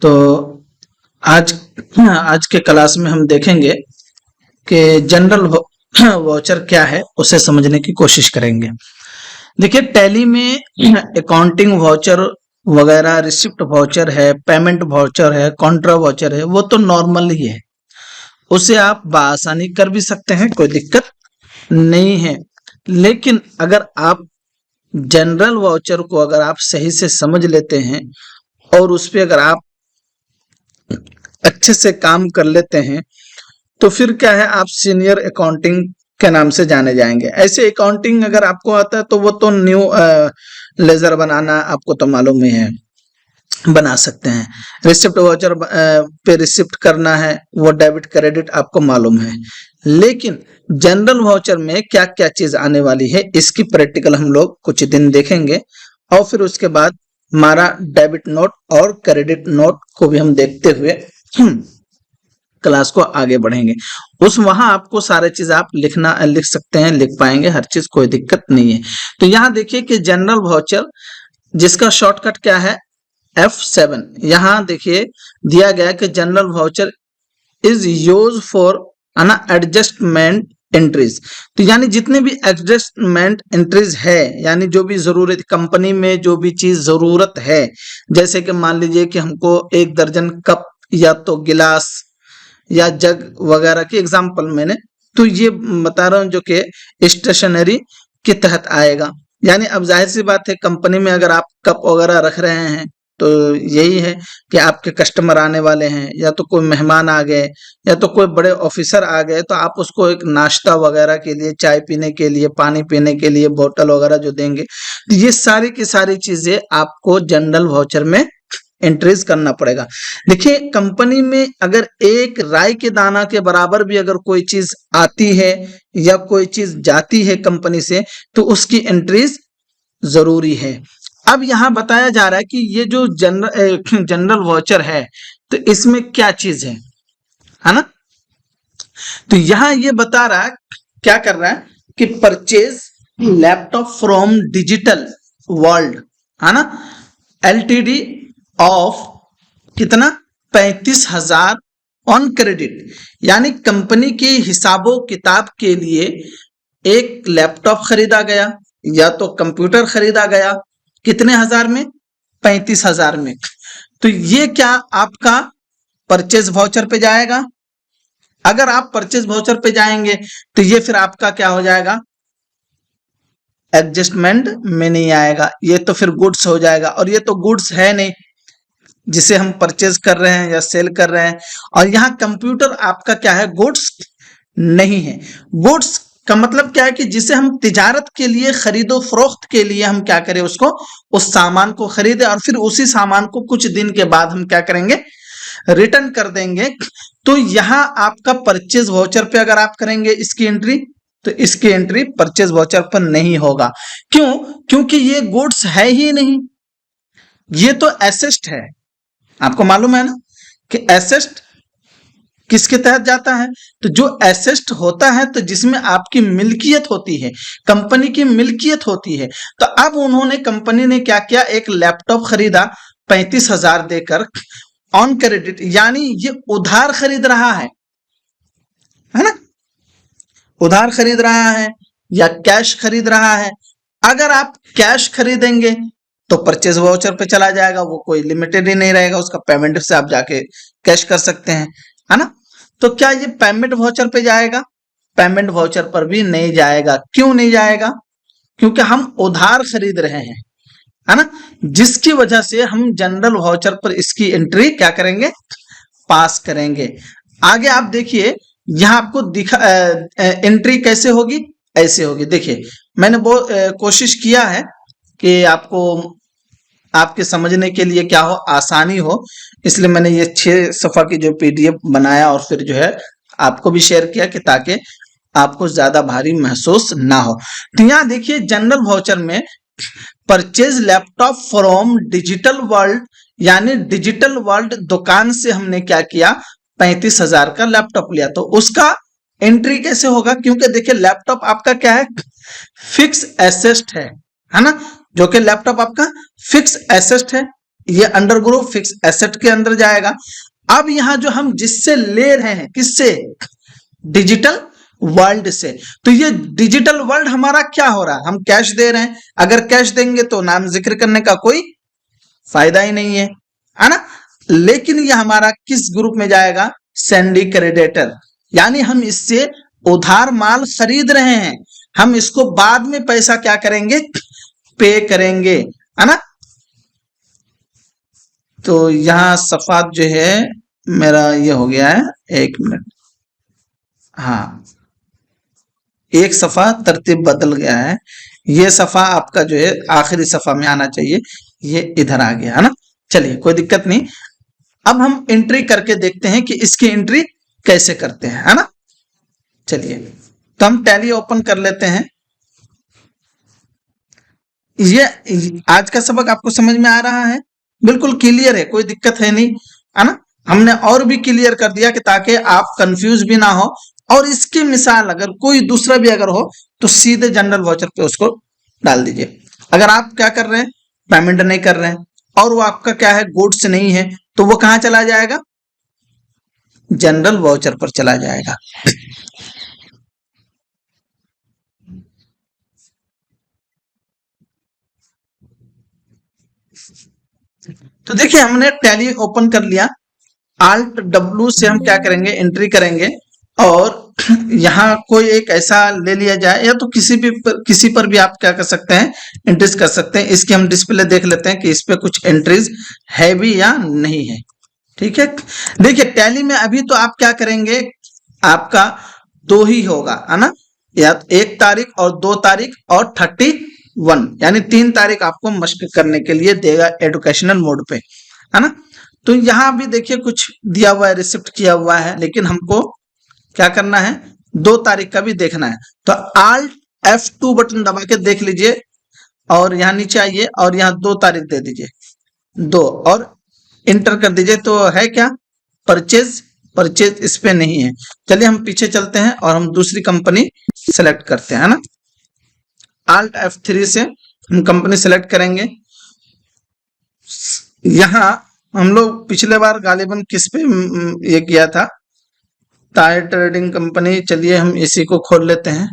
तो आज आज के क्लास में हम देखेंगे कि जनरल वाउचर क्या है, उसे समझने की कोशिश करेंगे। देखिए, टैली में अकाउंटिंग वाउचर वगैरह, रिसिप्ट वाउचर है, पेमेंट वाउचर है, कॉन्ट्रा वाउचर है, वो तो नॉर्मल ही है, उसे आप बआसानी कर भी सकते हैं, कोई दिक्कत नहीं है। लेकिन अगर आप जनरल वाउचर को अगर आप सही से समझ लेते हैं और उस पे अगर आप अच्छे से काम कर लेते हैं, तो फिर क्या है, आप सीनियर अकाउंटिंग के नाम से जाने जाएंगे। ऐसे अकाउंटिंग अगर आपको आता है तो वो तो न्यू लेजर बनाना आपको तो मालूम ही है, बना सकते हैं। रिसिप्ट वाउचर पे रिसिप्ट करना है, वो डेबिट क्रेडिट आपको मालूम है। लेकिन जनरल वाउचर में क्या क्या चीज आने वाली है, इसकी प्रैक्टिकल हम लोग कुछ दिन देखेंगे और फिर उसके बाद हमारा डेबिट नोट और क्रेडिट नोट को भी हम देखते हुए क्लास को आगे बढ़ेंगे। उस वहां आपको सारे चीज आप लिख सकते हैं, लिख पाएंगे हर चीज, कोई दिक्कत नहीं है। तो यहाँ देखिए कि जनरल वाउचर जिसका शॉर्टकट क्या है, F7। यहाँ देखिए दिया गया कि general voucher is use for adjustment entries. तो यानी जितने भी एडजस्टमेंट एंट्रीज है, यानी जो भी जरूरत कंपनी में जो भी चीज जरूरत है, जैसे कि मान लीजिए कि हमको 1 दर्जन कप या तो गिलास या जग वगैरह की एग्जांपल मैंने तो ये बता रहा हूँ, जो कि स्टेशनरी के तहत आएगा। यानी अब जाहिर सी बात है, कंपनी में अगर आप कप वगैरह रख रहे हैं तो यही है कि आपके कस्टमर आने वाले हैं, या तो कोई मेहमान आ गए, या तो कोई बड़े ऑफिसर आ गए, तो आप उसको एक नाश्ता वगैरह के लिए, चाय पीने के लिए, पानी पीने के लिए बोतल वगैरह जो देंगे, तो ये सारी की सारी चीजें आपको जनरल वाउचर में एंट्रीज करना पड़ेगा। देखिए, कंपनी में अगर एक राई के दाना के बराबर भी अगर कोई चीज आती है या कोई चीज जाती है कंपनी से, तो उसकी एंट्रीज जरूरी है। अब यहाँ बताया जा रहा है कि ये जो जनरल वाउचर है, तो इसमें क्या चीज है ना। तो यहाँ ये बता रहा है, क्या कर रहा है कि purchase laptop from digital world, है ना, एलटीडी ऑफ कितना, 35,000 ऑन क्रेडिट। यानी कंपनी के हिसाबों किताब के लिए एक लैपटॉप खरीदा गया या तो कंप्यूटर खरीदा गया, कितने हजार में, 35,000 में। तो ये क्या आपका परचेज वाउचर पे जाएगा। अगर आप परचेज वाउचर पे जाएंगे तो ये फिर आपका क्या हो जाएगा, एडजस्टमेंट में नहीं आएगा, ये तो फिर गुड्स हो जाएगा। और ये तो गुड्स है नहीं जिसे हम परचेज कर रहे हैं या सेल कर रहे हैं। और यहाँ कंप्यूटर आपका क्या है, गुड्स नहीं है। गुड्स का मतलब क्या है कि जिसे हम तिजारत के लिए, खरीदो फरोख्त के लिए हम क्या करें, उसको, उस सामान को खरीदे और फिर उसी सामान को कुछ दिन के बाद हम क्या करेंगे, रिटर्न कर देंगे। तो यहाँ आपका परचेज वाउचर पे अगर आप करेंगे इसकी एंट्री, तो इसकी एंट्री परचेज वाउचर पर नहीं होगा। क्यों, क्योंकि ये गुड्स है ही नहीं, ये तो एसेट है। आपको मालूम है ना कि एसेट किसके तहत जाता है, तो जो एसेट होता है तो जिसमें आपकी मिल्कियत होती है, कंपनी की मिल्कियत होती है। तो अब उन्होंने, कंपनी ने क्या किया, एक लैपटॉप खरीदा 35,000 देकर ऑन क्रेडिट, यानी ये उधार खरीद रहा है ना, उधार खरीद रहा है या कैश खरीद रहा है। अगर आप कैश खरीदेंगे तो परचेज वाउचर पे चला जाएगा, वो कोई लिमिटेड ही नहीं रहेगा, उसका पेमेंट से आप जाके कैश कर सकते हैं, है ना। तो क्या ये पेमेंट वाउचर पे जाएगा, पेमेंट वाउचर पर भी नहीं जाएगा। क्यों नहीं जाएगा, क्योंकि हम उधार खरीद रहे हैं, है ना, जिसकी वजह से हम जनरल वाउचर पर इसकी एंट्री क्या करेंगे, पास करेंगे। आगे आप देखिए, यहाँ आपको दिखा एंट्री कैसे होगी, ऐसे होगी। देखिए, मैंने बहुत कोशिश किया है कि आपको, आपके समझने के लिए क्या हो, आसानी हो, इसलिए मैंने ये 6 सफा की जो पीडीएफ बनाया और फिर जो है आपको भी शेयर किया कि ताकि आपको ज्यादा भारी महसूस ना हो। तो यहाँ देखिए, जनरल वाउचर में purchase laptop from digital world, यानी डिजिटल वर्ल्ड दुकान से हमने क्या किया, 35,000 का लैपटॉप लिया। तो उसका एंट्री कैसे होगा, क्योंकि देखिए लैपटॉप आपका क्या है, फिक्स एसेट है ना, जो कि लैपटॉप आपका फिक्स एसेट है। ये अंडर ग्रुप फिक्स एसेट के अंदर जाएगा। अब यहां जो हम जिससे ले रहे हैं, किससे, डिजिटल वर्ल्ड से, तो ये डिजिटल वर्ल्ड हमारा क्या हो रहा है, हम कैश दे रहे हैं। अगर कैश देंगे तो नाम जिक्र करने का कोई फायदा ही नहीं है ना। लेकिन ये हमारा किस ग्रुप में जाएगा, सैंडी क्रेडिटर, यानी हम इससे उधार माल खरीद रहे हैं, हम इसको बाद में पैसा क्या करेंगे, पे करेंगे, है ना। तो यहां सफात जो है मेरा ये हो गया है, 1 मिनट, हाँ एक सफा तरतीब बदल गया है, ये सफा आपका जो है आखिरी सफा में आना चाहिए, ये इधर आ गया है ना। चलिए कोई दिक्कत नहीं। अब हम एंट्री करके देखते हैं कि इसकी एंट्री कैसे करते हैं, है ना। चलिए तो हम टैली ओपन कर लेते हैं। ये आज का सबक आपको समझ में आ रहा है, बिल्कुल क्लियर है, कोई दिक्कत है नहीं, है ना। हमने और भी क्लियर कर दिया कि ताकि आप कंफ्यूज भी ना हो। और इसकी मिसाल अगर कोई दूसरा भी अगर हो तो सीधे जनरल वाउचर पे उसको डाल दीजिए। अगर आप क्या कर रहे हैं, पेमेंट नहीं कर रहे हैं और वो आपका क्या है, गुड्स नहीं है, तो वो कहां चला जाएगा, जनरल वाउचर पर चला जाएगा। तो देखिए हमने टैली ओपन कर लिया, Alt W से हम क्या करेंगे, एंट्री करेंगे और यहाँ कोई एक ऐसा ले लिया जाए, या तो किसी पर भी आप क्या कर सकते हैं, एंट्रीज कर सकते हैं। इसकी हम डिस्प्ले देख लेते हैं कि इस पे कुछ एंट्रीज है भी या नहीं है। ठीक है, देखिए टैली में अभी तो आप क्या करेंगे, आपका 2 ही होगा, है ना, या 1 तारीख और 2 तारीख और 31, यानी 3 तारीख आपको मशक करने के लिए देगा एजुकेशनल मोड पे, है ना। तो यहाँ भी देखिए कुछ दिया हुआ है, रिसिप्ट किया हुआ है, लेकिन हमको क्या करना है, 2 तारीख का भी देखना है। तो Alt F2 बटन दबा के देख लीजिए और यहाँ नीचे आइए और यहाँ 2 तारीख दे दीजिए, 2 और इंटर कर दीजिए। तो है क्या, परचेज इस पे नहीं है। चलिए हम पीछे चलते हैं और हम दूसरी कंपनी सेलेक्ट करते हैं ना। Alt F3 से हम कंपनी सेलेक्ट करेंगे। यहाँ हम लोग पिछले बार गालिबन किस पे ये किया था, टायर ट्रेडिंग कंपनी। चलिए हम इसी को खोल लेते हैं,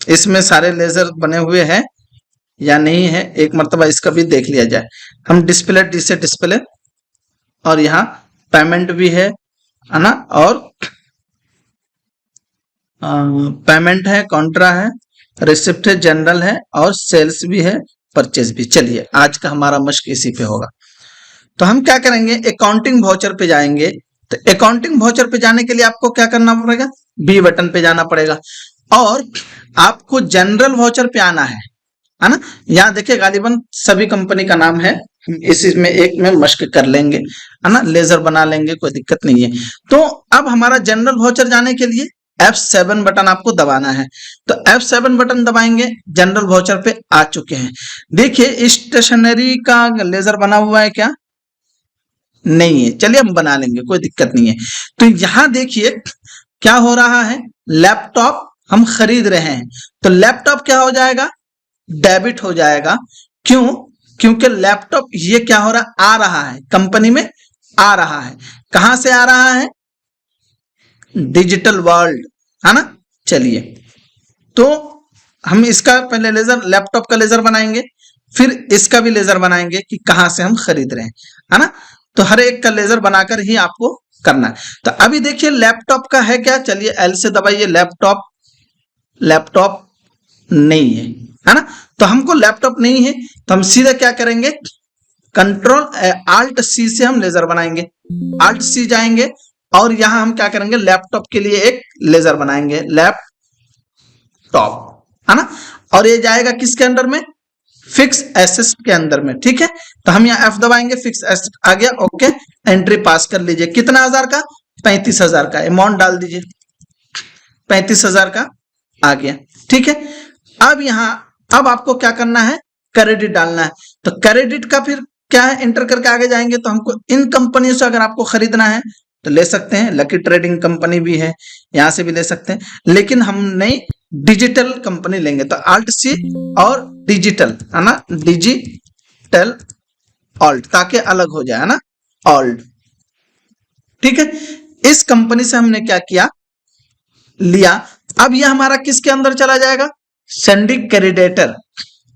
इसमें सारे लेजर बने हुए हैं या नहीं है, एक मर्तबा इसका भी देख लिया जाए। हम डिस्प्ले डी से डिस्प्ले और यहाँ पेमेंट भी है ना, और पेमेंट है, कॉन्ट्रा है, रिसिप्ट है, जनरल है और सेल्स भी है, परचेज भी। चलिए आज का हमारा मश्क इसी पे होगा। तो हम क्या करेंगे, अकाउंटिंग वाउचर पे जाएंगे। तो अकाउंटिंग वाउचर पे जाने के लिए आपको क्या करना पड़ेगा, बी बटन पे जाना पड़ेगा और आपको जनरल वाउचर पे आना है ना। यहाँ देखिए गालिबन सभी कंपनी का नाम है, इसी में एक में मश्क कर लेंगे, है ना, लेजर बना लेंगे, कोई दिक्कत नहीं है। तो अब हमारा जनरल वाउचर जाने के लिए F7 बटन आपको दबाना है। तो F7 बटन दबाएंगे, जनरल वाउचर पे आ चुके हैं। देखिए स्टेशनरी का लेजर बना हुआ है क्या, नहीं है, चलिए हम बना लेंगे, कोई दिक्कत नहीं है। तो यहां देखिए क्या हो रहा है, लैपटॉप हम खरीद रहे हैं, तो लैपटॉप क्या हो जाएगा, डेबिट हो जाएगा। क्यों, क्योंकि लैपटॉप ये क्या हो रहा, आ रहा है, कंपनी में आ रहा है। कहां से आ रहा है, डिजिटल वर्ल्ड, है ना। चलिए तो हम इसका पहले लेजर, लैपटॉप का लेजर बनाएंगे, फिर इसका भी लेजर बनाएंगे कि कहां से हम खरीद रहे हैं, है ना। तो हर एक का लेजर बनाकर ही आपको करना है। तो अभी देखिए लैपटॉप का है क्या, चलिए एल से दबाइए, लैपटॉप नहीं है ना। तो हमको लैपटॉप नहीं है तो हम सीधा क्या करेंगे, कंट्रोल Alt C से हम लेजर बनाएंगे। Alt C जाएंगे और यहां हम क्या करेंगे, लैपटॉप के लिए एक लेजर बनाएंगे, लैपटॉप, है ना। और ये जाएगा किसके अंदर में, फिक्स एसेट के अंदर में। ठीक है, तो हम यहाँ F दबाएंगे, फिक्स एसेट आ गया, ओके, एंट्री पास कर लीजिए। कितना हजार का, 35,000 का, अमाउंट डाल दीजिए, 35,000 का आ गया। ठीक है, अब यहाँ अब आपको क्या करना है, क्रेडिट डालना है। तो क्रेडिट का फिर क्या है, एंटर करके आगे जाएंगे। तो हमको इन कंपनियों से अगर आपको खरीदना है तो ले सकते हैं, लकी ट्रेडिंग कंपनी भी है, यहां से भी ले सकते हैं, लेकिन हम नहीं डिजिटल कंपनी लेंगे। तो Alt C और डिजिटल, है ना, डिजिटल ऑल्ट, ताकि अलग हो जाए, है ना, ऑल्ट। ठीक है, इस कंपनी से हमने क्या किया, लिया। अब यह हमारा किसके अंदर चला जाएगा, सिंडिकेटर,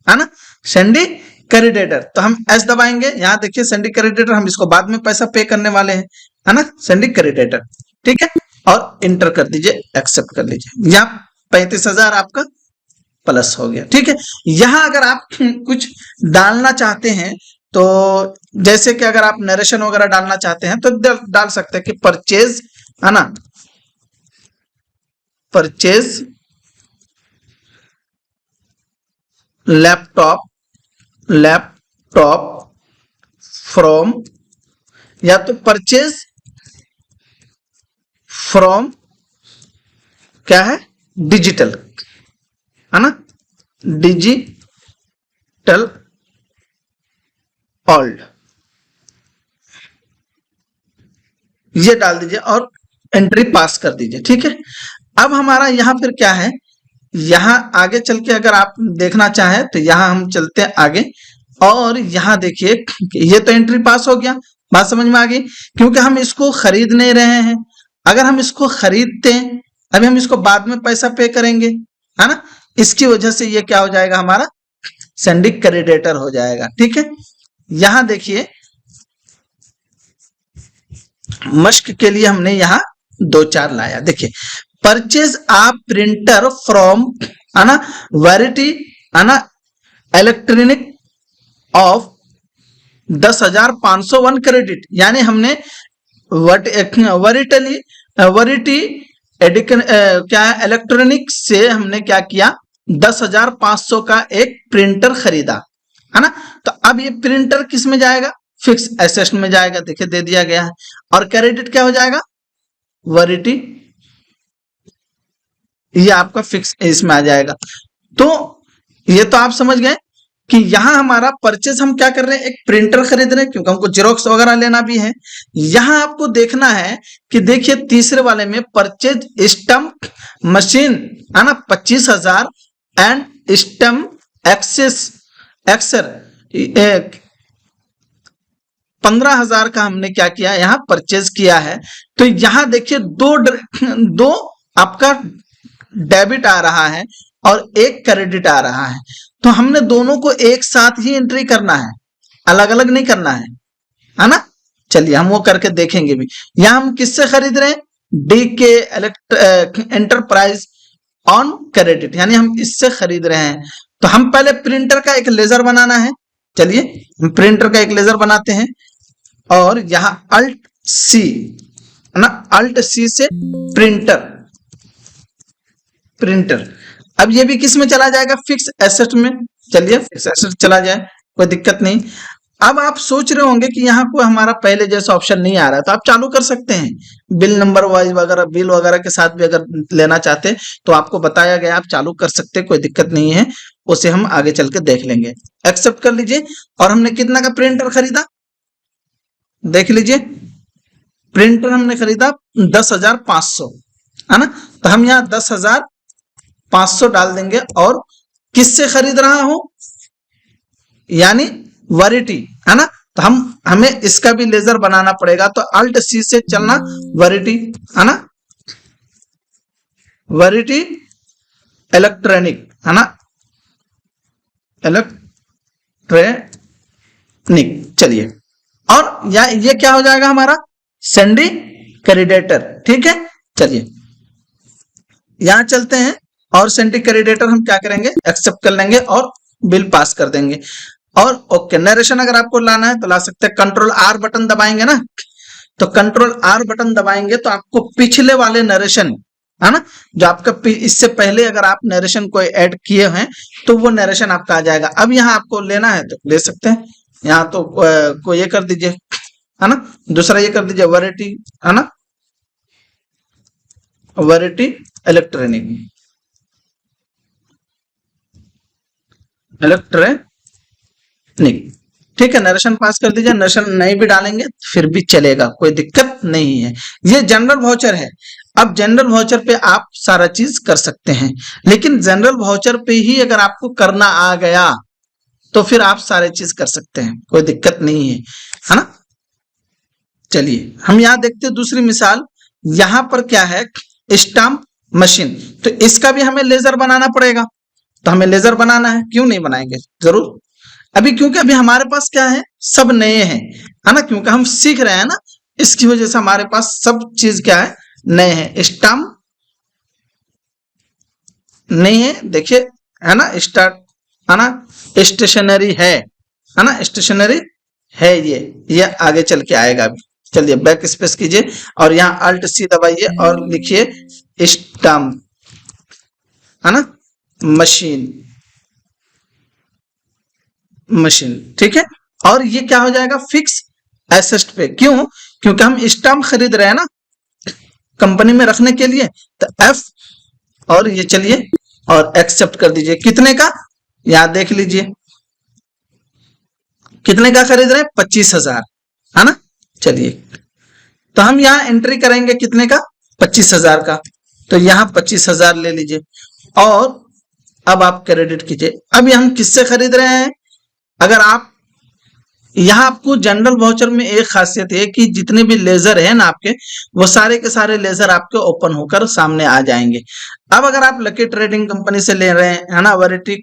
है ना, सिंडिकेटर। तो हम एस दबाएंगे, यहां देखिए सिंडिकेटर, हम इसको बाद में पैसा पे करने वाले हैं, है ना, सिंडिकेटर। ठीक है, और इंटर कर दीजिए, एक्सेप्ट कर लीजिए। यहाँ 35,000 आपका प्लस हो गया। ठीक है, यहां अगर आप कुछ डालना चाहते हैं तो जैसे कि अगर आप नरेशन वगैरह डालना चाहते हैं तो डाल सकते हैं कि परचेज, है ना, परचेज लैपटॉप फ्रॉम, या तो परचेज फ्रॉम क्या है, डिजिटल, है ना, डिजिटल ऑल्ड, ये डाल दीजिए और एंट्री पास कर दीजिए। ठीक है, अब हमारा यहां फिर क्या है, यहां आगे चल के अगर आप देखना चाहें तो यहां हम चलते हैं आगे, और यहां देखिए ये तो एंट्री पास हो गया, बात समझ में आ गई, क्योंकि हम इसको खरीद नहीं रहे हैं। अगर हम इसको खरीदते हैं, अभी हम इसको बाद में पैसा पे करेंगे, है ना, इसकी वजह से ये क्या हो जाएगा, हमारा सिंडिकेटर हो जाएगा। ठीक है, यहां देखिए मश्क के लिए हमने यहां 2-4 लाया। देखिए, परचेज आ प्रिंटर फ्रॉम, है ना, वैरिटी, है ना, इलेक्ट्रॉनिक ऑफ 10,501 क्रेडिट, यानी हमने वैरिटी क्या है, इलेक्ट्रॉनिक से हमने क्या किया, 10,500 का एक प्रिंटर खरीदा, है ना। तो अब ये प्रिंटर किस में जाएगा, फिक्स एसेट में जाएगा, देखिए दे दिया गया है। और क्रेडिट क्या हो जाएगा, वैरिटी, ये आपका फिक्स इसमें आ जाएगा। तो ये तो आप समझ गए कि यहां हमारा परचेज हम क्या कर रहे हैं, एक प्रिंटर खरीद रहे हैं, क्योंकि हमको जेरोक्स वगैरह लेना भी है। यहां आपको देखना है कि देखिए तीसरे वाले में परचेज स्टम्प मशीन, है ना, 25,000 एंड स्टम्प एक्सर 15,000 का हमने क्या किया, यहां परचेज किया है। तो यहां देखिए दो आपका डेबिट आ रहा है और एक क्रेडिट आ रहा है, तो हमने दोनों को एक साथ ही एंट्री करना है, अलग अलग नहीं करना है ना। चलिए हम वो करके देखेंगे भी। यहां हम किससे खरीद रहे हैं, डी के एंटरप्राइज ऑन क्रेडिट, यानी हम इससे खरीद रहे हैं। तो हम पहले प्रिंटर का एक लेजर बनाना है, चलिए हम प्रिंटर का एक लेजर बनाते हैं, और यहां अल्ट सी, है ना, अल्ट सी से प्रिंटर। अब ये भी किस में चला जाएगा, फिक्स एसेट में। चलिए फिक्स एसेट चला जाए, कोई दिक्कत नहीं। अब आप सोच रहे होंगे कि यहाँ कोई हमारा पहले जैसा ऑप्शन नहीं आ रहा है, तो आप चालू कर सकते हैं बिल नंबर वाइज वगैरह, बिल वगैरह के साथ भी अगर लेना चाहते हैं तो आपको बताया गया, आप चालू कर सकते हैं, कोई दिक्कत नहीं है, उसे हम आगे चल के देख लेंगे। एक्सेप्ट कर लीजिए। और हमने कितना का प्रिंटर खरीदा, देख लीजिए, प्रिंटर हमने खरीदा 10,500, है ना। तो हम यहाँ 10,500 डाल देंगे, और किससे खरीद रहा हूं, यानी वैरिटी, है ना। तो हमें इसका भी लेजर बनाना पड़ेगा, तो अल्ट सी से चलना, वैरिटी, है ना, वैरिटी इलेक्ट्रॉनिक, है ना, इलेक्ट्रॉनिक। चलिए, और ये क्या हो जाएगा हमारा, सिंडिकेटर। ठीक है, चलिए यहां चलते हैं, और सिंडिकेटर हम क्या करेंगे, एक्सेप्ट कर लेंगे और बिल पास कर देंगे। और ओके, नरेशन अगर आपको लाना है तो ला सकते हैं, कंट्रोल आर बटन दबाएंगे ना, तो कंट्रोल आर बटन दबाएंगे तो आपको पिछले वाले नरेशन, है ना, जो आपका इससे पहले अगर आप नरेशन को ऐड किए हैं तो वो नरेशन आपका आ जाएगा। अब यहाँ आपको लेना है तो ले सकते हैं, यहाँ तो को ये कर दीजिए, है ना, दूसरा ये कर दीजिए वैरिटी, है ना, वैरिटी इलेक्ट्रॉनिक, ठीक है, नरेशन पास कर दीजिए। नरेशन नहीं भी डालेंगे फिर भी चलेगा, कोई दिक्कत नहीं है। ये जनरल वाउचर है। अब जनरल वाउचर पे आप सारा चीज कर सकते हैं, लेकिन जनरल वाउचर पे ही अगर आपको करना आ गया तो फिर आप सारे चीज कर सकते हैं, कोई दिक्कत नहीं है ना। चलिए हम यहाँ देखते हैं दूसरी मिसाल। यहाँ पर क्या है, स्टाम्प मशीन। तो इसका भी हमें लेजर बनाना पड़ेगा, तो हमें लेजर बनाना है, क्यों नहीं बनाएंगे, जरूर। अभी क्योंकि अभी हमारे पास क्या है, सब नए हैं, है ना, क्योंकि हम सीख रहे हैं ना, इसकी वजह से हमारे पास सब चीज क्या है, नए हैं। स्टाम्प नहीं है, देखिए, है ना, स्टार्ट, है ना, स्टेशनरी है ना, स्टेशनरी है, ये आगे चल के आएगा अभी। चलिए बैक स्पेस कीजिए और यहाँ अल्ट सी दबाइए और लिखिए स्टाम्प, है ना, मशीन, मशीन, ठीक है। और ये क्या हो जाएगा, फिक्स एसेट पे, क्यों, क्योंकि हम स्टाम्प खरीद रहे हैं ना कंपनी में रखने के लिए, तो एफ और ये चलिए और एक्सेप्ट कर दीजिए। कितने का, यहां देख लीजिए कितने का खरीद रहे हैं, 25,000, है ना। चलिए तो हम यहाँ एंट्री करेंगे कितने का, 25,000 का, तो यहाँ 25,000 ले लीजिए और अब आप क्रेडिट कीजिए। अब ये हम किससे खरीद रहे हैं, अगर आप यहाँ, आपको जनरल वाउचर में एक खासियत है कि जितने भी लेजर है ना आपके, वो सारे के सारे लेजर आपके ओपन होकर सामने आ जाएंगे। अब अगर आप लकी ट्रेडिंग कंपनी से ले रहे हैं, है ना, वैरायटी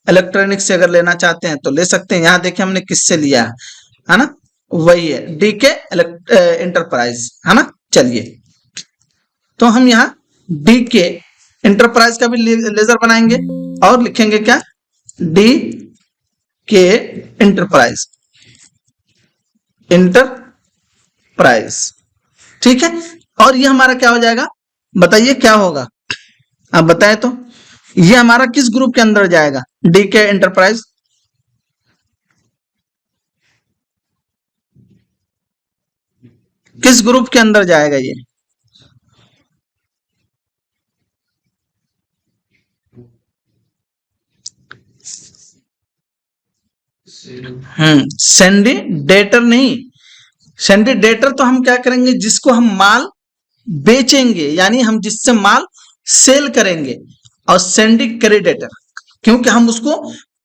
इलेक्ट्रॉनिक से अगर लेना चाहते हैं तो ले सकते हैं। यहाँ देखिए हमने किससे लिया है ना, वही है डीके इंटरप्राइज, है ना। चलिए तो हम यहाँ डीके इंटरप्राइज का भी लेजर बनाएंगे और लिखेंगे क्या, डी के इंटरप्राइज, इंटरप्राइज, ठीक है। और ये हमारा क्या हो जाएगा, बताइए क्या होगा, आप बताएं तो। ये हमारा किस ग्रुप के अंदर जाएगा, डीके इंटरप्राइज, किस ग्रुप के अंदर जाएगा ये, सेंडिडेटर नहीं, सेंडिडेटर तो हम क्या करेंगे, जिसको हम माल बेचेंगे, यानी हम जिससे माल सेल करेंगे। और सेंडिकेटेटर क्योंकि हम उसको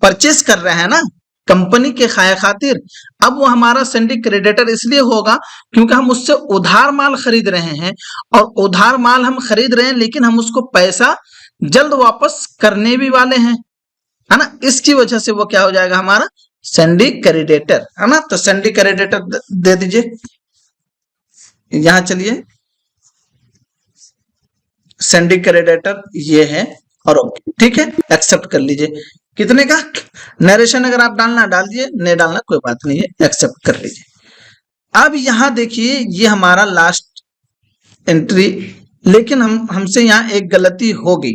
परचेस कर रहे हैं ना कंपनी के खातिर। अब वो हमारा सिंडिकेटर इसलिए होगा क्योंकि हम उससे उधार माल खरीद रहे हैं, और उधार माल हम खरीद रहे हैं लेकिन हम उसको पैसा जल्द वापस करने भी वाले हैं, है ना। इसकी वजह से वो क्या हो जाएगा, हमारा सिंडिकेटर, है ना। तो सिंडिकेटर दे दीजिए यहां, चलिए सिंडिकेटर ये है और ओके, ठीक है, एक्सेप्ट कर लीजिए। कितने का, नरेशन अगर आप डालना डाल दिए, नहीं डालना कोई बात नहीं है, एक्सेप्ट कर लीजिए। अब यहां देखिए ये हमारा लास्ट एंट्री, लेकिन हमसे यहाँ एक गलती हो गई।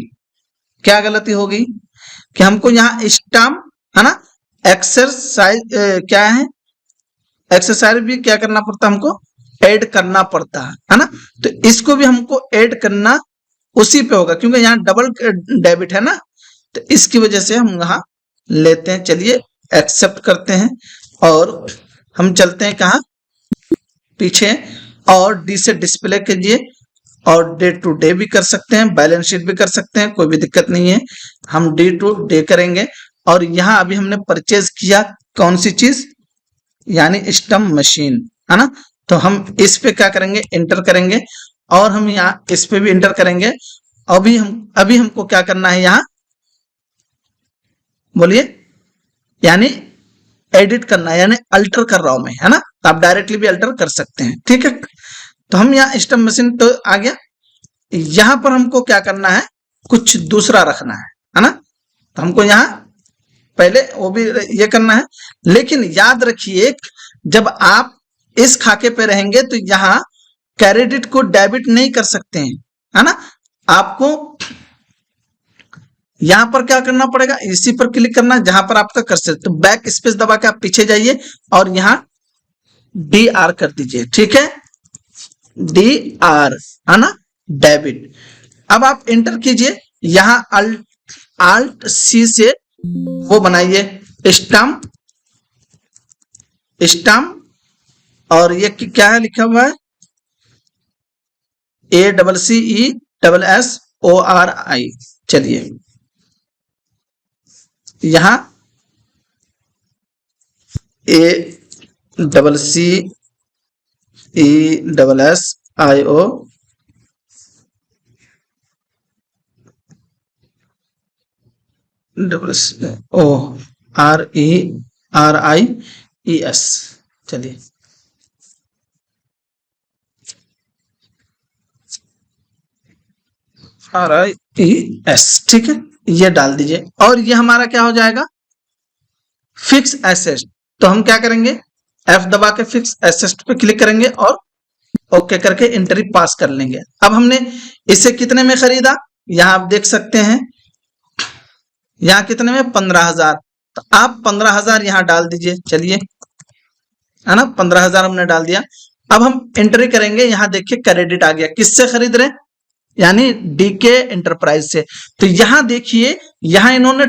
क्या गलती हो गई कि हमको यहाँ स्टाम्प, है ना, एक्सरसाइज क्या है, एक्सरसाइज भी क्या करना पड़ता, हमको ऐड करना पड़ता है ना। तो इसको भी हमको ऐड करना उसी पे होगा क्योंकि यहाँ डबल डेबिट है ना, तो इसकी वजह से हम यहाँ लेते हैं। चलिए एक्सेप्ट करते हैं और हम चलते हैं कहाँ, पीछे, और डी से डिस्प्ले कीजिए और डे टू डे भी कर सकते हैं, बैलेंस शीट भी कर सकते हैं, कोई भी दिक्कत नहीं है। हम डे टू डे करेंगे और यहाँ अभी हमने परचेज किया कौन सी चीज, यानी स्टम्प मशीन, है ना। तो हम इस पे क्या करेंगे, इंटर करेंगे और हम यहाँ इस पे भी इंटर करेंगे। अभी हमको क्या करना है, यहाँ बोलिए, यानी एडिट करना है, यानी अल्टर कर रहा हूं मैं, है ना। तो आप डायरेक्टली भी अल्टर कर सकते हैं, ठीक है। तो हम यहाँ स्टम्प मशीन तो आ गया, यहां पर हमको क्या करना है, कुछ दूसरा रखना है ना। तो हमको यहाँ पहले वो भी ये करना है, लेकिन याद रखिए जब आप इस खाके पे रहेंगे तो यहाँ क्रेडिट को डेबिट नहीं कर सकते हैं, है ना। आपको यहां पर क्या करना पड़ेगा, इसी पर क्लिक करना जहां पर आपका कर सकते, तो बैक स्पेस दबा के आप पीछे जाइए और यहाँ डी आर कर दीजिए, ठीक है, डी आर, है ना, डेबिट। अब आप एंटर कीजिए, यहाँ अल्ट सी से वो बनाइए स्टाम्प, स्टाम्प, और ये क्या है लिखा हुआ है, ACCESSORI। चलिए यहाँ ACCESSIO RERIES। चलिए RIES, ठीक है, ये डाल दीजिए और ये हमारा क्या हो जाएगा, फिक्स एसेट। तो हम क्या करेंगे, F दबा के फिक्स एसेट पे क्लिक करेंगे और ओके करके एंट्री पास कर लेंगे। अब हमने इसे कितने में खरीदा, यहां आप देख सकते हैं, यहां कितने में, 15,000। तो आप 15,000 यहां डाल दीजिए। चलिए, है ना, 15,000 हमने डाल दिया। अब हम एंट्री करेंगे, यहां देखिए क्रेडिट आ गया, किससे खरीद रहे, यानी डीके एंटरप्राइज से। तो यहां देखिए, यहां इन्होंने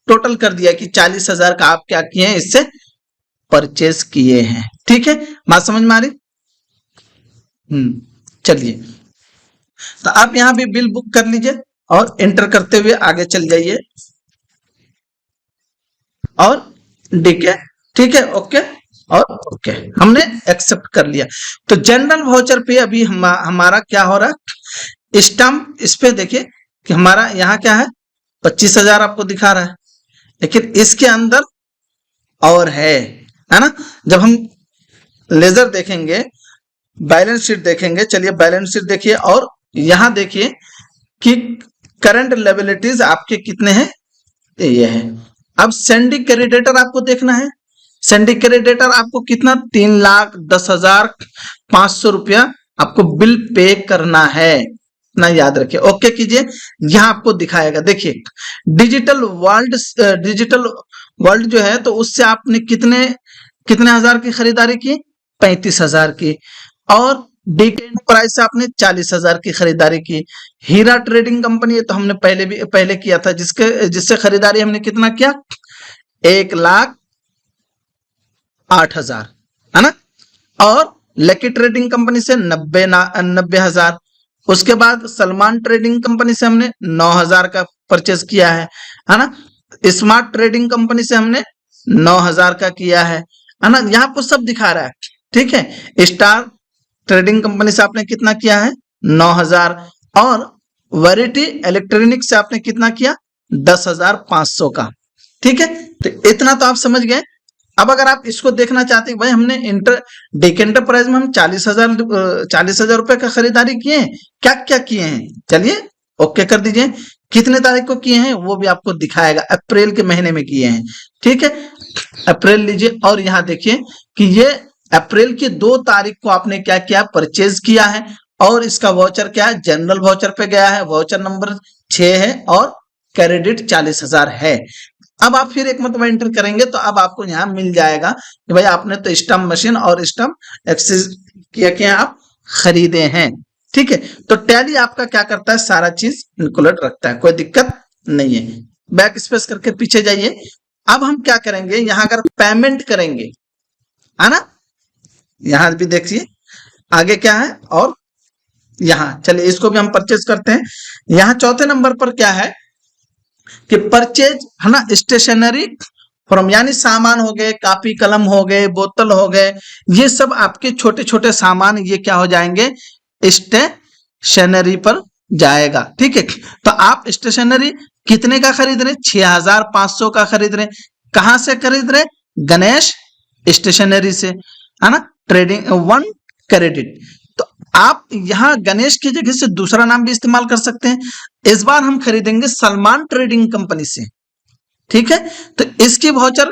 टोटल कर दिया कि 40,000 का आप क्या किए हैं, इससे परचेज किए हैं। ठीक है, बात समझ में आ रही। चलिए, तो आप यहां भी बिल बुक कर लीजिए और एंटर करते हुए आगे चल जाइए और डीके, ठीक है, ओके और ओके, हमने एक्सेप्ट कर लिया। तो जनरल वाउचर पे अभी हमारा क्या हो रहा है, स्टैम्प, इस पे देखिए कि हमारा यहाँ क्या है, 25,000 आपको दिखा रहा है, लेकिन इसके अंदर और है ना। जब हम लेजर देखेंगे, बैलेंस शीट देखेंगे, चलिए बैलेंस शीट देखिए और यहां देखिए कि करंट लायबिलिटीज आपके कितने हैं, ये है। अब सेंडिंग क्रेडिटर आपको देखना है, सेंडिंग क्रेडिटर आपको कितना, 3,10,500 रुपया आपको बिल पे करना है, ना याद रखिए, ओके कीजिए। यहां आपको दिखाएगा, देखिए डिजिटल वर्ल्ड जो है, तो उससे आपने कितने हजार की खरीदारी की, 35,000 की, और डीके एंटरप्राइज से आपने 40,000 की खरीदारी की। हीरा ट्रेडिंग कंपनी है, तो हमने पहले किया था, जिससे खरीदारी हमने कितना किया, 1,08,000, है ना। और लकी ट्रेडिंग कंपनी से 90,000। उसके बाद सलमान ट्रेडिंग कंपनी से हमने 9,000 का परचेज किया है ना। स्मार्ट ट्रेडिंग कंपनी से हमने 9,000 का किया है ना। यहाँ पर सब दिखा रहा है, ठीक है। स्टार ट्रेडिंग कंपनी से आपने कितना किया है, 9,000, और वैरिटी इलेक्ट्रॉनिक से आपने कितना किया, 10,500 का, ठीक है। तो इतना तो आप समझ गए। अब अगर आप इसको देखना चाहते हैं, भाई हमने डीके एंटरप्राइज में हम 40,000 रुपए का खरीदारी किए हैं, क्या क्या किए हैं, चलिए ओके कर दीजिए। कितने तारीख को किए हैं वो भी आपको दिखाएगा, अप्रैल के महीने में किए हैं, ठीक है। अप्रैल लीजिए और यहाँ देखिए कि ये अप्रैल की 2 तारीख को आपने क्या किया, परचेज किया है, और इसका वाउचर क्या है, जनरल वाउचर पे गया है, वाउचर नंबर 6 है और क्रेडिट 40,000 है। अब आप फिर एक मतलब एंटर करेंगे तो अब आपको यहाँ मिल जाएगा कि भाई आपने तो स्टैम्प मशीन और स्टैम्प एक्सेस क्या आप खरीदे हैं, ठीक है। तो टैली आपका क्या करता है, सारा चीज इंक्लूड रखता है, कोई दिक्कत नहीं है। बैक स्पेस करके पीछे जाइए। अब हम क्या करेंगे, यहाँ अगर पेमेंट करेंगे, है ना, यहां भी देखिए आगे क्या है, और यहां चलिए इसको भी हम परचेज करते हैं। यहां चौथे नंबर पर क्या है कि परचेज, है ना, स्टेशनरी फ्रॉम, यानी सामान हो गए, कापी कलम हो गए, बोतल हो गए, ये सब आपके छोटे छोटे सामान, ये क्या हो जाएंगे, स्टेशनरी पर जाएगा, ठीक है। तो आप स्टेशनरी कितने का खरीद रहे, 6,500 का खरीद रहे। कहां से खरीद रहे, गणेश स्टेशनरी से, है ना, ट्रेडिंग 1 क्रेडिट। तो आप यहां गणेश की जगह से दूसरा नाम भी इस्तेमाल कर सकते हैं। इस बार हम खरीदेंगे सलमान ट्रेडिंग कंपनी से, ठीक है। तो इसकी वाउचर,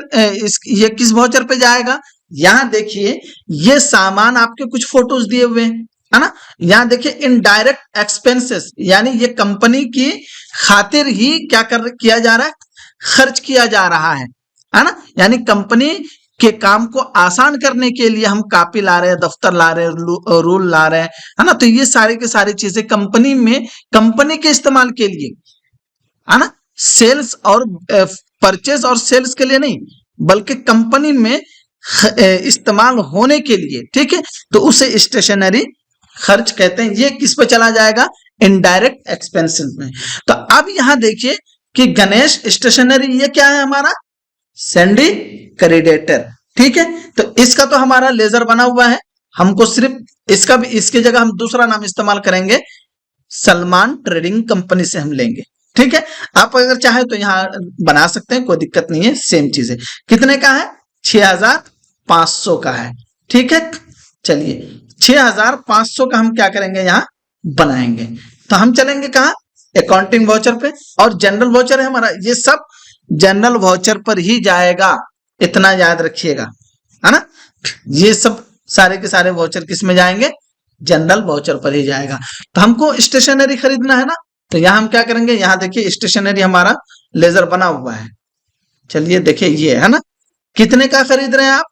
ये किस वाउचर पे जाएगा, यहां देखिए ये सामान आपके कुछ फोटोज दिए हुए हैं, है ना। यहां देखिए इनडायरेक्ट एक्सपेंसेस, यानी ये कंपनी की खातिर ही किया जा रहा है, खर्च किया जा रहा है ना। यानी कंपनी के काम को आसान करने के लिए हम कापी ला रहे हैं, दफ्तर ला रहे हैं, रूल ला रहे हैं, है ना। तो ये सारी की सारी चीजें कंपनी में, कंपनी के इस्तेमाल के लिए, है ना, सेल्स और परचेज और सेल्स के लिए नहीं, बल्कि कंपनी में इस्तेमाल होने के लिए, ठीक है। तो उसे स्टेशनरी खर्च कहते हैं। ये किस पे चला जाएगा, इनडायरेक्ट एक्सपेंसेस में। तो अब यहां देखिए कि गणेश स्टेशनरी, ये क्या है हमारा, सिंडिकेटर। ठीक है, तो इसका तो हमारा लेजर बना हुआ है, हमको सिर्फ इसका भी, इसके जगह हम दूसरा नाम इस्तेमाल करेंगे, सलमान ट्रेडिंग कंपनी से हम लेंगे। ठीक है, आप अगर चाहे तो यहाँ बना सकते हैं, कोई दिक्कत नहीं है, सेम चीज है। कितने का है? 6500 का है। ठीक है, चलिए 6500 का हम क्या करेंगे, यहाँ बनाएंगे। तो हम चलेंगे कहाँ? अकाउंटिंग वाउचर पे, और जनरल वाउचर है हमारा, ये सब जनरल वाउचर पर ही जाएगा, इतना याद रखिएगा, है ना। ये सब सारे के सारे वाउचर किस में जाएंगे? जनरल वाउचर पर ही जाएगा। तो हमको स्टेशनरी खरीदना है ना, तो यहाँ हम क्या करेंगे, यहाँ देखिए स्टेशनरी हमारा लेजर बना हुआ है। चलिए देखिए ये है ना, कितने का खरीद रहे हैं आप?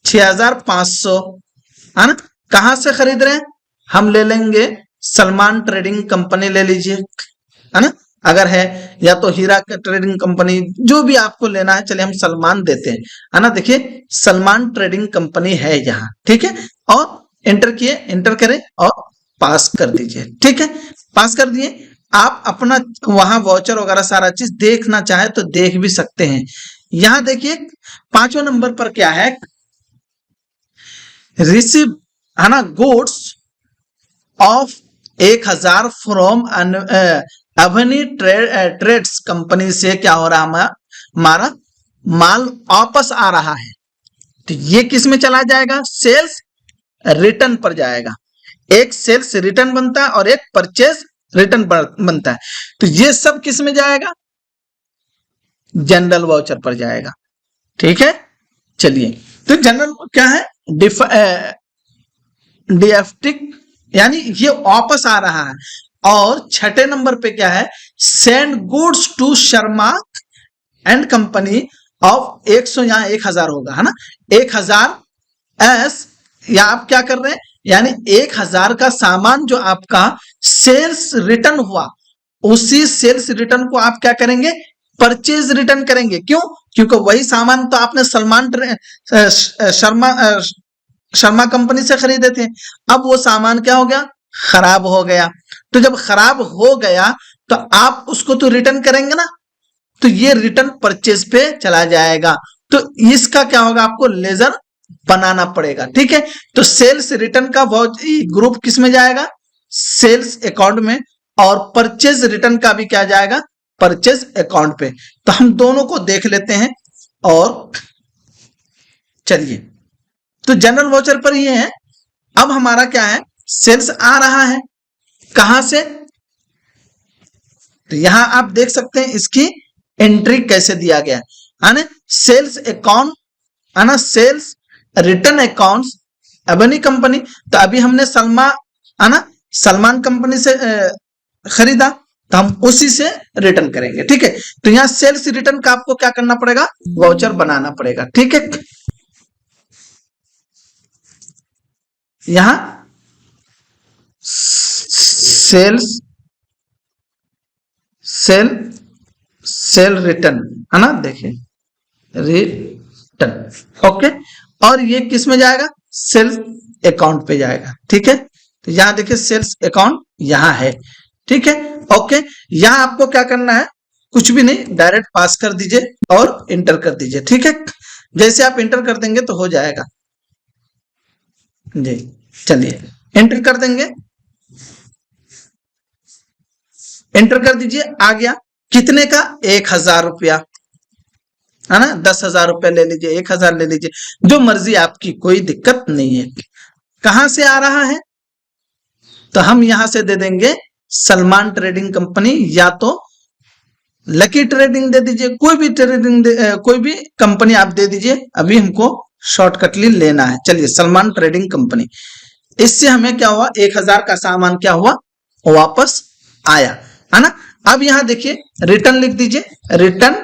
6500, है ना। कहाँ से खरीद रहे हैं? हम ले लेंगे सलमान ट्रेडिंग कंपनी ले लीजिए, है ना। अगर है या तो हीरा ट्रेडिंग कंपनी, जो भी आपको लेना है, चलिए हम सलमान देते हैं, है ना। देखिए सलमान ट्रेडिंग कंपनी है यहाँ। ठीक है, और एंटर किए, एंटर करें और पास कर दीजिए। ठीक है, पास कर दिए। आप अपना वहां वाउचर वगैरह सारा चीज देखना चाहे तो देख भी सकते हैं। यहां देखिए 5वें नंबर पर क्या है, रिसीव, है ना, goods of 1000 from Avani trades company से क्या हो रहा है, हमारा माल वापस आ रहा है। तो ये किस में चला जाएगा? सेल्स रिटर्न पर जाएगा। एक सेल्स रिटर्न बनता है और एक परचेज रिटर्न बनता है। तो ये सब किस में जाएगा? जनरल वाउचर पर जाएगा। ठीक है, चलिए तो जनरल क्या है? डिफेक्टिव, यानी ये वापस आ रहा है। और 6ठे नंबर पे क्या है? Send goods to Sharma and company of 100, यहाँ 1000 होगा, है ना, 1000 एस, या आप क्या कर रहे हैं, यानी 1000 का सामान जो आपका सेल्स रिटर्न हुआ, उसी सेल्स रिटर्न को आप क्या करेंगे? परचेज रिटर्न करेंगे। क्यों? क्योंकि वही सामान तो आपने शर्मा कंपनी से खरीदे थे। अब वो सामान क्या हो गया? खराब हो गया। तो जब खराब हो गया तो आप उसको तो रिटर्न करेंगे ना, तो ये रिटर्न परचेज पे चला जाएगा। तो इसका क्या होगा? आपको लेजर बनाना पड़ेगा। ठीक है, तो सेल्स रिटर्न का ग्रुप किस में जाएगा? सेल्स अकाउंट में, और परचेज रिटर्न का भी क्या जाएगा? परचेज अकाउंट पे। तो हम दोनों को देख लेते हैं। और चलिए, तो जनरल वाउचर पर ये है। अब हमारा क्या है? सेल्स आ रहा है, कहां से? तो यहां आप देख सकते हैं इसकी एंट्री कैसे दिया गया है ना, सेल्स अकाउंट, है ना, sales return accounts Abani company. तो अभी हमने सलमान कंपनी से खरीदा, तो हम उसी से रिटर्न करेंगे। ठीक है, तो यहाँ सेल्स रिटर्न का आपको क्या करना पड़ेगा? वाउचर बनाना पड़ेगा। ठीक है, यहां सेल रिटर्न, है ना, देखिए रिटर्न। ओके, और ये किस में जाएगा? सेल्स अकाउंट पे जाएगा। ठीक है, तो यहां देखिए सेल्स अकाउंट यहां है। ठीक है, ओके, यहां आपको क्या करना है? कुछ भी नहीं, डायरेक्ट पास कर दीजिए और इंटर कर दीजिए। ठीक है, जैसे आप इंटर कर देंगे तो हो जाएगा जी। चलिए एंटर कर देंगे, एंटर कर दीजिए, आ गया। कितने का? 1000 रुपया, है ना। 10,000 रुपया ले लीजिए, 1000 ले लीजिए, जो मर्जी आपकी, कोई दिक्कत नहीं है। कहां से आ रहा है? तो हम यहां से दे देंगे सलमान ट्रेडिंग कंपनी, या तो लकी ट्रेडिंग दे दीजिए, कोई भी कोई भी कंपनी आप दे दीजिए। अभी हमको शॉर्टकटली लेना है। चलिए सलमान ट्रेडिंग कंपनी, इससे हमें क्या हुआ? 1000 का सामान क्या हुआ? वापस आया, है ना। अब यहां देखिए रिटर्न लिख दीजिए, रिटर्न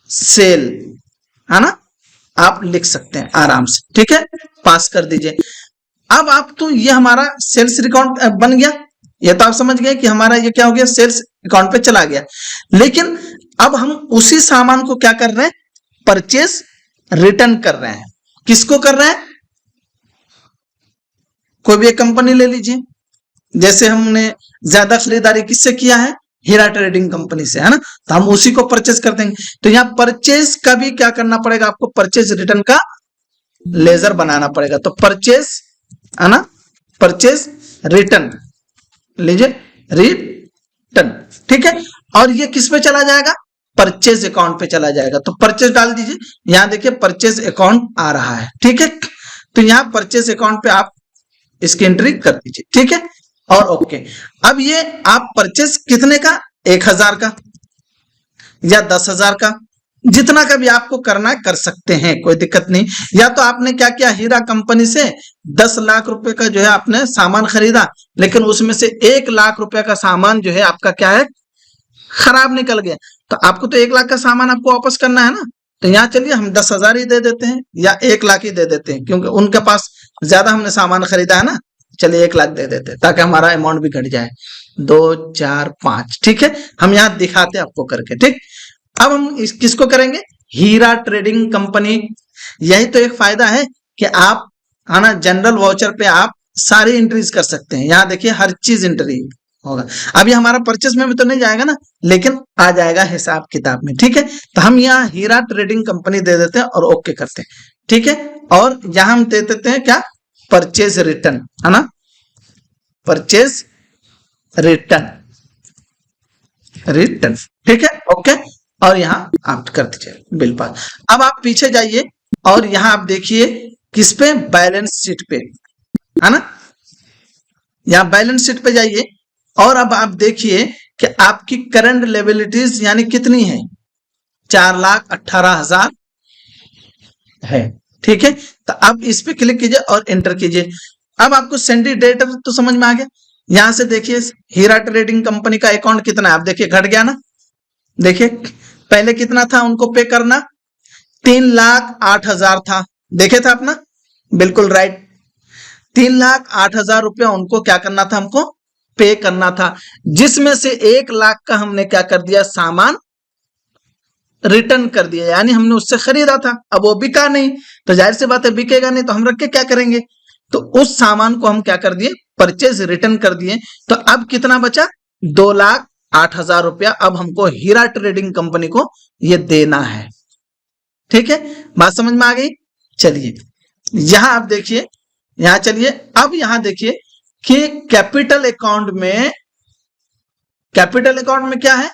सेल, है ना, आप लिख सकते हैं आराम से। ठीक है, पास कर दीजिए। अब आप तो ये हमारा सेल्स अकाउंट बन गया, ये तो आप समझ गए कि हमारा ये क्या हो गया? सेल्स अकाउंट पे चला गया। लेकिन अब हम उसी सामान को क्या कर रहे हैं? परचेज रिटर्न कर रहे हैं। किसको कर रहे हैं? कोई भी एक कंपनी ले लीजिए। जैसे हमने ज्यादा खरीदारी किससे किया है? हीरा ट्रेडिंग कंपनी से, है ना, तो हम उसी को परचेज कर देंगे। तो यहाँ परचेज का भी क्या करना पड़ेगा आपको, परचेज रिटर्न का लेजर बनाना पड़ेगा। तो परचेज, है ना, परचेज रिटर्न लीजिए, रिटर्न, ठीक है। और ये किस पे चला जाएगा, परचेज अकाउंट पे चला जाएगा। तो परचेज डाल दीजिए, यहां देखिए परचेज अकाउंट आ रहा है, ठीक है। तो यहाँ परचेज अकाउंट पे आप इसकी एंट्री कर दीजिए, ठीक है, और ओके। अब ये आप परचेज कितने का, 1000 का या 10,000 का, जितना का भी आपको करना है कर सकते हैं, कोई दिक्कत नहीं। या तो आपने क्या किया, हीरा कंपनी से 10 लाख रुपए का जो है आपने सामान खरीदा, लेकिन उसमें से 1 लाख रुपए का सामान जो है आपका क्या है, खराब निकल गया। तो आपको तो 1 लाख का सामान आपको वापस करना है ना, तो यहाँ चलिए हम 10,000 ही दे देते हैं या 1 लाख ही दे देते हैं, क्योंकि उनके पास ज्यादा हमने सामान खरीदा है ना। चलिए 1 लाख दे देते हैं ताकि हमारा अमाउंट भी घट जाए। 2 4 5, ठीक है, हम यहाँ दिखाते हैं आपको करके, ठीक। अब हम किसको करेंगे, हीरा ट्रेडिंग कंपनी। यही तो एक फायदा है कि आप, है ना, जनरल वाउचर पे आप सारी एंट्रीज कर सकते हैं। यहाँ देखिए हर चीज एंट्री होगा। अभी हमारा परचेस में भी तो नहीं जाएगा ना, लेकिन आ जाएगा हिसाब किताब में, ठीक है। तो हम यहाँ हीरा ट्रेडिंग कंपनी दे देते हैं और ओके करते हैं, ठीक है। और यहाँ हम दे देते हैं क्या, परचेज रिटर्न, है ना, परचेज रिटर्न, रिटर्न, ठीक है, ओके। और यहाँ आप कर दीजिए बिल पास। अब आप पीछे जाइए और यहाँ आप देखिए किस पे, बैलेंस शीट पे, है ना, यहाँ बैलेंस शीट पे जाइए और अब आप देखिए कि आपकी करंट लायबिलिटीज यानी कितनी है, 4,18,000 है, ठीक है। तो अब इस पे क्लिक कीजिए और एंटर कीजिए। अब आपको सेंडी डेटर तो समझ में आ गया। यहां से देखिए हीरा ट्रेडिंग कंपनी का अकाउंट कितना है, आप देखिए घट गया ना। देखिए पहले कितना था उनको पे करना, 3,08,000 था, देखे था अपना, बिल्कुल राइट। 3,08,000 रुपया उनको क्या करना था, हमको पे करना था, जिसमें से 1 लाख का हमने क्या कर दिया, सामान रिटर्न कर दिया, यानी हमने उससे खरीदा था। अब वो बिका नहीं, तो जाहिर सी बात है बिकेगा नहीं, तो हम रख के क्या करेंगे, तो उस सामान को हम क्या कर दिए, परचेज रिटर्न कर दिए। तो अब कितना बचा, 2,08,000 रुपया अब हमको हीरा ट्रेडिंग कंपनी को ये देना है, ठीक है। बात समझ में आ गई। चलिए यहां आप देखिए, यहां चलिए, अब यहां देखिए कि कैपिटल अकाउंट में, कैपिटल अकाउंट में क्या है,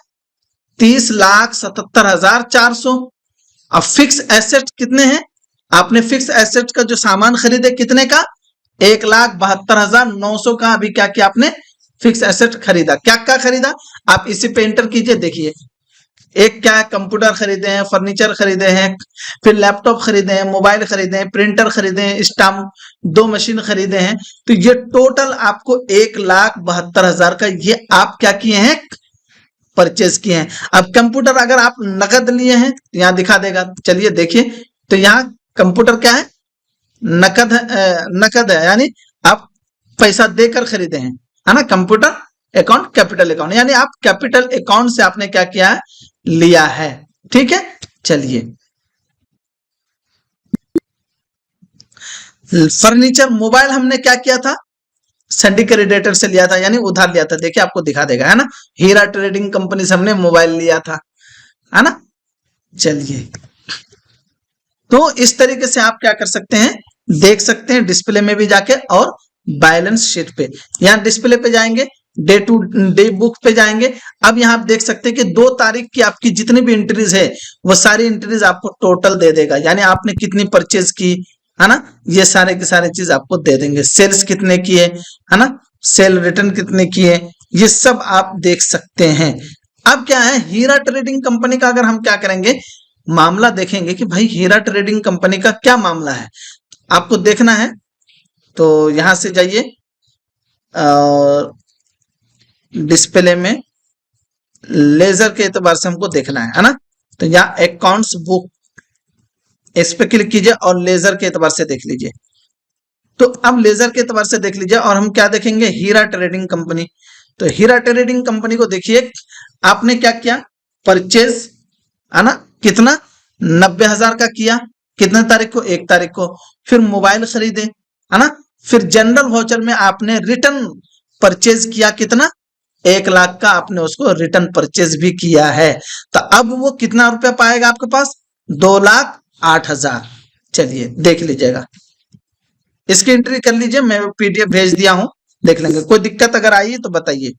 30,77,400। अब फिक्स एसेट कितने हैं, आपने फिक्स एसेट का जो सामान खरीदे कितने का, 1,72,900 का अभी क्या किया आपने, फिक्स एसेट खरीदा। क्या क्या खरीदा, आप इसी पे एंटर कीजिए, देखिए एक क्या है, कंप्यूटर खरीदे हैं, फर्नीचर खरीदे हैं, फिर लैपटॉप खरीदे हैं, मोबाइल खरीदे हैं, प्रिंटर खरीदे हैं, स्टाम्प 2 मशीन खरीदे हैं। तो ये टोटल आपको 1,72,000 का ये आप क्या किए हैं, परचेज किए हैं। अब कंप्यूटर अगर आप नकद लिए हैं यहां दिखा देगा, चलिए देखिए। तो यहाँ कंप्यूटर क्या है, नकद नकद है, यानी आप पैसा देकर खरीदे हैं, है ना। कंप्यूटर अकाउंट कैपिटल अकाउंट, यानी आप कैपिटल अकाउंट से आपने क्या किया है, लिया है, ठीक है। चलिए फर्नीचर, मोबाइल हमने क्या किया था, सिंडिकेटर से लिया था, यानी उधार लिया था। देखिए आपको दिखा देगा, है ना, हीरा ट्रेडिंग कंपनी से हमने मोबाइल लिया था, है ना। चलिए तो इस तरीके से आप क्या कर सकते हैं, देख सकते हैं डिस्प्ले में भी जाके और बैलेंस शीट पे। यहाँ डिस्प्ले पे जाएंगे, डे टू डे बुक पे जाएंगे। अब यहाँ आप देख सकते हैं कि 2 तारीख की आपकी जितनी भी एंट्रीज है वो सारी एंट्रीज आपको टोटल दे देगा, यानी आपने कितनी परचेज की, है ना, ये सारे की सारी चीज आपको दे देंगे। सेल्स कितने किए, है ना, सेल रिटर्न कितने किए, ये सब आप देख सकते हैं। अब क्या है, हीरा ट्रेडिंग कंपनी का अगर हम क्या करेंगे, मामला देखेंगे कि भाई हीरा ट्रेडिंग कंपनी का क्या मामला है, आपको देखना है। तो यहां से जाइए डिस्प्ले में, लेजर के एतबार से हमको देखना है ना। तो यहाँ अकाउंट्स बुक, इस पे क्लिक कीजिए और लेजर के एतबार से देख लीजिए। तो अब लेजर के एतबार से देख लीजिए और हम क्या देखेंगे, हीरा ट्रेडिंग कंपनी। तो हीरा ट्रेडिंग कंपनी को देखिए, आपने क्या किया, परचेज, है ना, कितना, 90,000 का किया, कितने तारीख को, 1 तारीख को। फिर मोबाइल खरीदे, है ना। फिर जनरल वाउचर में आपने रिटर्न परचेज किया, कितना, 1 लाख का आपने उसको रिटर्न परचेज भी किया है, तो अब वो कितना रुपया पाएगा आपके पास? 2,08,000। चलिए देख लीजिएगा, इसकी एंट्री कर लीजिए, मैं पीडीएफ भेज दिया हूं, देख लेंगे। कोई दिक्कत अगर आई तो बताइए।